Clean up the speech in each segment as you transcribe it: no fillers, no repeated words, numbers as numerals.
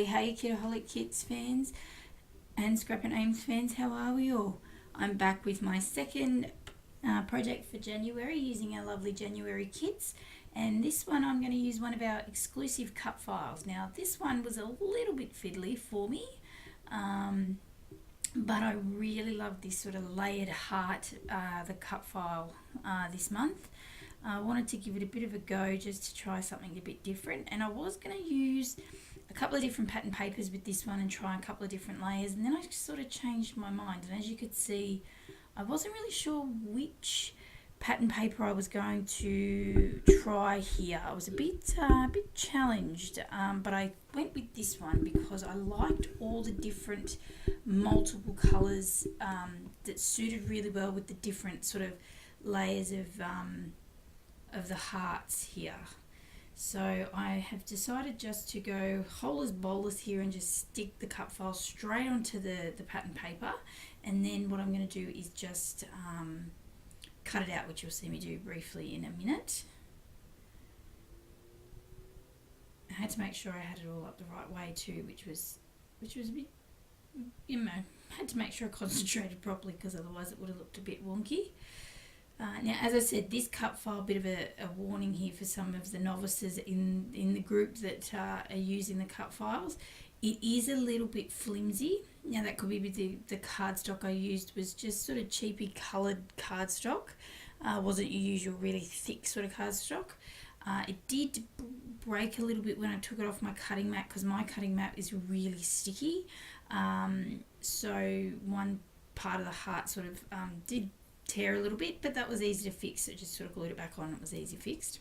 Hey, Kitaholic Kits fans and Scrap and Ames fans, how are we all? I'm back with my second project for January using our lovely January kits, and this one I'm going to use one of our exclusive cut files. Now, this one was a little bit fiddly for me, but I really love this sort of layered heart, the cut file this month. I wanted to give it a bit of a go just to try something a bit different, and I was going to use a couple of different pattern papers with this one and try a couple of different layers, and then I sort of changed my mind, and as you could see I wasn't really sure which pattern paper I was going to try here. I was a bit challenged, but I went with this one because I liked all the different multiple colours that suited really well with the different sort of layers of the hearts here. So I have decided just to go whole as bowless here and just stick the cut file straight onto the pattern paper, and then what I'm going to do is just cut it out, which you'll see me do briefly in a minute. I had to make sure I had it all up the right way too, which was a bit, you know, had to make sure I concentrated properly because otherwise it would have looked a bit wonky. Now, as I said, this cut file, a bit of a warning here for some of the novices in the group that are using the cut files. It is a little bit flimsy. Now, that could be with the cardstock I used was just sort of cheapy coloured cardstock. Wasn't your usual really thick sort of cardstock. It did break a little bit when I took it off my cutting mat because my cutting mat is really sticky. So one part of the heart sort of did tear a little bit, but that was easy to fix. So just sort of glued it back on. It was easy fixed.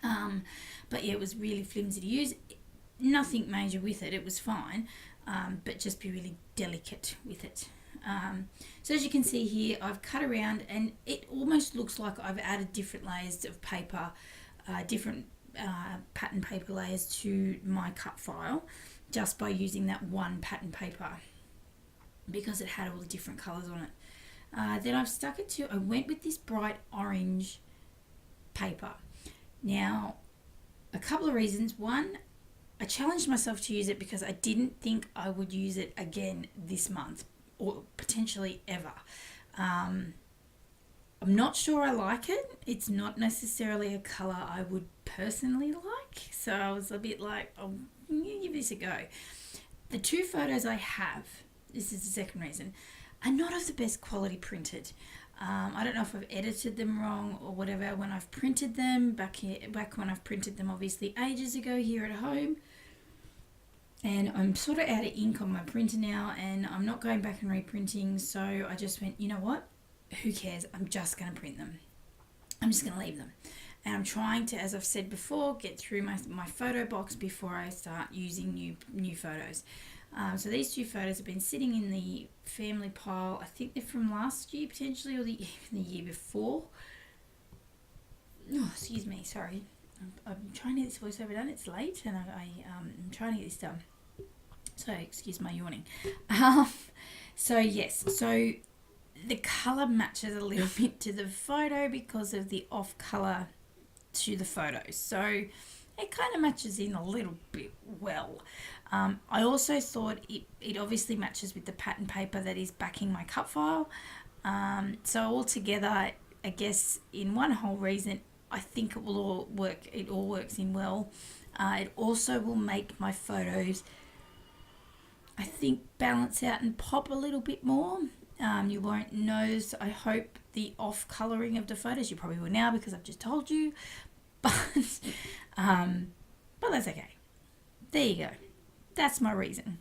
But yeah, it was really flimsy to use. Nothing major with it. It was fine, but just be really delicate with it. So as you can see here, I've cut around, and it almost looks like I've added different layers of paper, different pattern paper layers to my cut file just by using that one pattern paper because it had all the different colours on it. Then I've stuck it to, I went with this bright orange paper. Now, a couple of reasons. One, I challenged myself to use it because I didn't think I would use it again this month or potentially ever. I'm not sure I like it. It's not necessarily a colour I would personally like. So I was a bit like, oh, I'm going to give this a go. The two photos I have, this is the second reason, are not of the best quality printed. I don't know if I've edited them wrong or whatever. When I've printed them, back when I've printed them obviously ages ago here at home, and I'm sort of out of ink on my printer now, and I'm not going back and reprinting, so I just went, you know what, who cares, I'm just going to print them. I'm just going to leave them. And I'm trying to, as I've said before, get through my photo box before I start using new photos. So these two photos have been sitting in the family pile. I think they're from last year potentially, or even the year before. Oh, excuse me, sorry. I'm trying to get this voiceover done. It's late, and I'm trying to get this done. So excuse my yawning. So yes, so the colour matches a little bit to the photo because of the off colour to the photos. So it kind of matches in a little bit well. I also thought it obviously matches with the pattern paper that is backing my cut file. So altogether, I guess in one whole reason, I think it will all work. It all works in well. It also will make my photos, I think, balance out and pop a little bit more. You won't notice, I hope, the off colouring of the photos. You probably will now because I've just told you. But that's okay. There you go. That's my reason.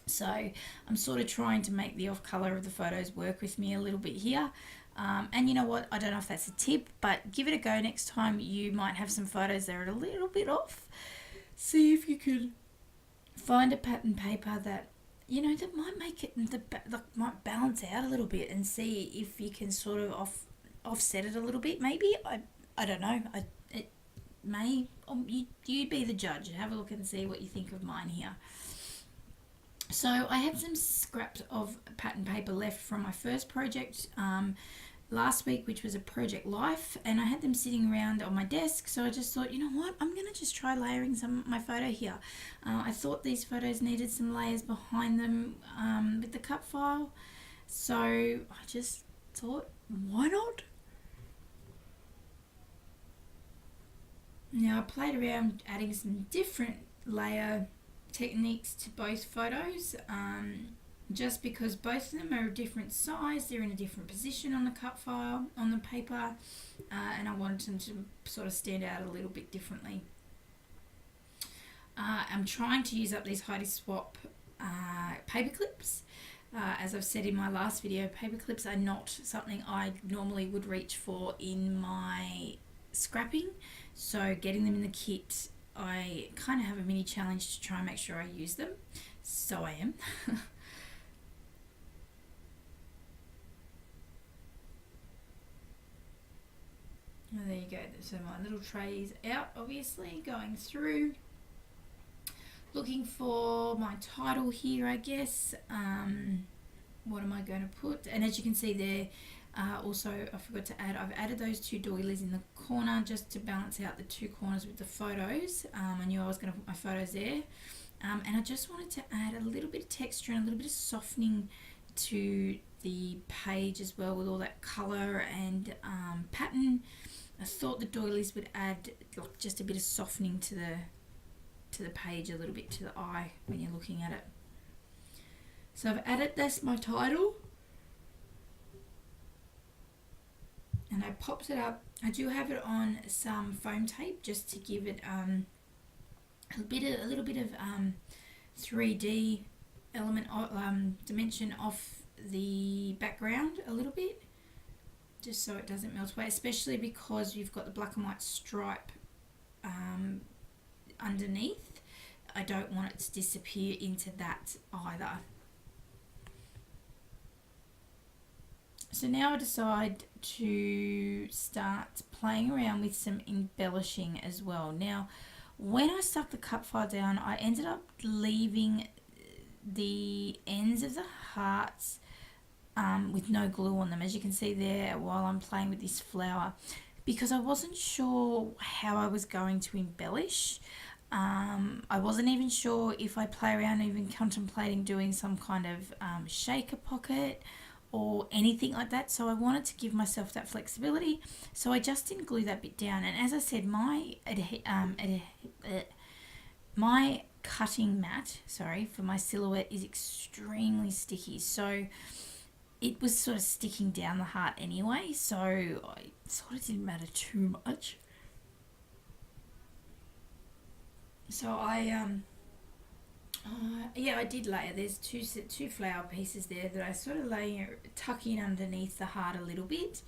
So I'm sort of trying to make the off colour of the photos work with me a little bit here. And you know what? I don't know if that's a tip, but give it a go next time. You might have some photos that are a little bit off. See if you could find a pattern paper that, you know, that might make it, might balance out a little bit, and see if you can sort of offset it a little bit. Maybe I don't know. It may. You be the judge. Have a look and see what you think of mine here. So I had some scraps of pattern paper left from my first project. last week, which was a Project Life, and I had them sitting around on my desk, so I just thought, you know what, I'm going to just try layering some of my photo here. I thought these photos needed some layers behind them with the cut file, so I just thought, why not? Now I played around adding some different layer techniques to both photos, just because both of them are a different size, they're in a different position on the cut file, on the paper, and I wanted them to sort of stand out a little bit differently. I'm trying to use up these Heidi Swap paper clips. As I've said in my last video, paper clips are not something I normally would reach for in my scrapping, so getting them in the kit, I kind of have a mini challenge to try and make sure I use them, so I am. Oh, there you go, so my little tray is out, obviously, going through, looking for my title here, I guess. What am I going to put? And as you can see there, also I forgot to add, I've added those two doilies in the corner just to balance out the two corners with the photos. I knew I was going to put my photos there, and I just wanted to add a little bit of texture and a little bit of softening to the page as well, with all that colour and pattern. I thought the doilies would add like just a bit of softening to the page, a little bit to the eye when you're looking at it. So I've added this, my title, and I popped it up. I do have it on some foam tape just to give it a little bit of 3D element dimension off the background a little bit, just so it doesn't melt away, especially because you've got the black and white stripe underneath. I don't want it to disappear into that either. So now I decide to start playing around with some embellishing as well. Now, when I stuck the cut file down, I ended up leaving the ends of the hearts with no glue on them, as you can see there while I'm playing with this flower, because I wasn't sure how I was going to embellish. I wasn't even sure if I play around, even contemplating doing some kind of shaker pocket or anything like that, so I wanted to give myself that flexibility, so I just didn't glue that bit down. And as I said, my cutting mat, for my silhouette is extremely sticky, so it was sort of sticking down the heart anyway, so it sort of didn't matter too much. So I did layer. There's two flower pieces there that I sort of tuck in underneath the heart a little bit.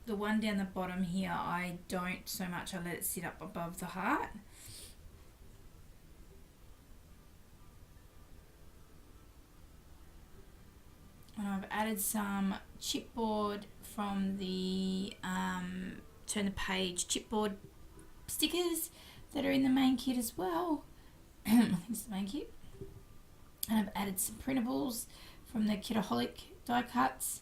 The one down the bottom here, I don't so much. I let it sit up above the heart. And I've added some chipboard from the Turn the Page chipboard stickers that are in the main kit as well. I think it's the main kit. And I've added some printables from the Kitaholic die cuts.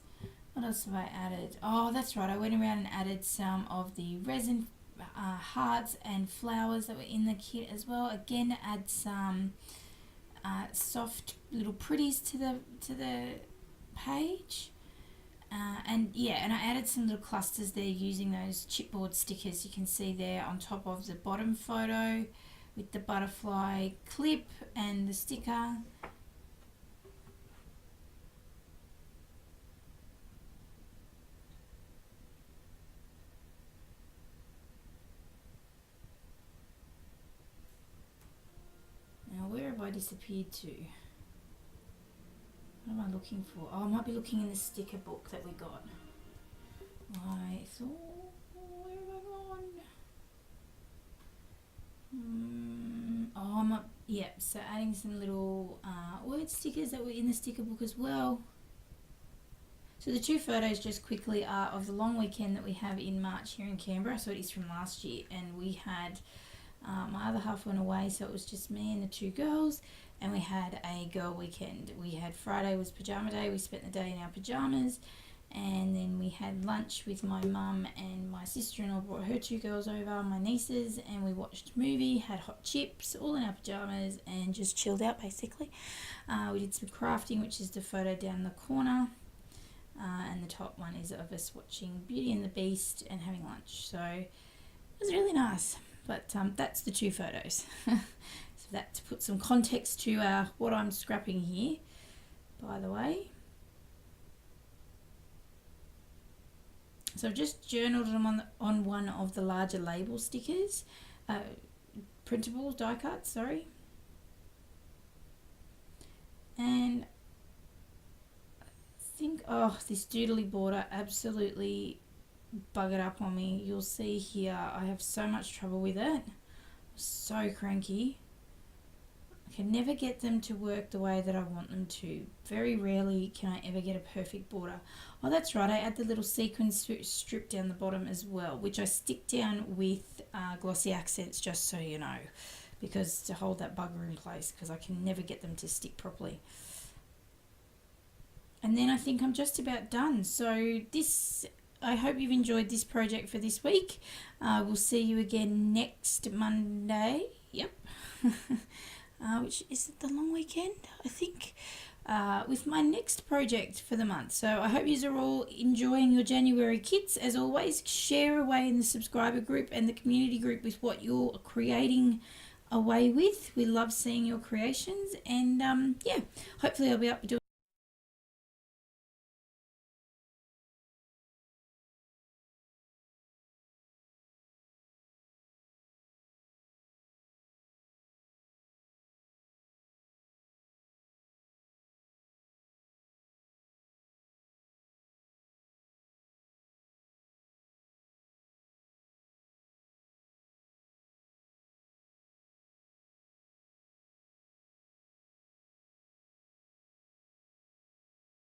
What else have I added? Oh, that's right, I went around and added some of the resin hearts and flowers that were in the kit as well. Again, to add some soft little pretties to the page. And I added some little clusters there using those chipboard stickers you can see there on top of the bottom photo with the butterfly clip and the sticker. Now where have I disappeared to? What am I looking for? Oh, I might be looking in the sticker book that we got. I thought, where have I gone? So adding some little word stickers that were in the sticker book as well. So the two photos just quickly are of the long weekend that we have in March here in Canberra. So it is from last year, and we had My other half went away, so it was just me and the two girls, and we had a girl weekend. We had Friday was pyjama day. We spent the day in our pyjamas, and then we had lunch with my mum, and my sister-in-law brought her two girls over, my nieces, and we watched a movie, had hot chips, all in our pyjamas, and just chilled out basically. We did some crafting, which is the photo down the corner, and the top one is of us watching Beauty and the Beast and having lunch. So it was really nice. But that's the two photos. So that to put some context to what I'm scrapping here, by the way. So I've just journaled them on one of the larger label stickers, printable die cuts, sorry. And I think, this doodly border absolutely buggered up on me. You'll see here I have so much trouble with it. So cranky. I can never get them to work the way that I want them to. Very rarely can I ever get a perfect border. Oh, that's right, I add the little sequin strip down the bottom as well, which I stick down with glossy accents, just so you know, because to hold that bugger in place, because I can never get them to stick properly. And then I think I'm just about done. So I hope you've enjoyed this project for this week. We'll see you again next Monday. Yep. Which is the long weekend, I think, with my next project for the month. So I hope you are all enjoying your January kits. As always, share away in the subscriber group and the community group with what you're creating away with. We love seeing your creations, and hopefully I'll be up doing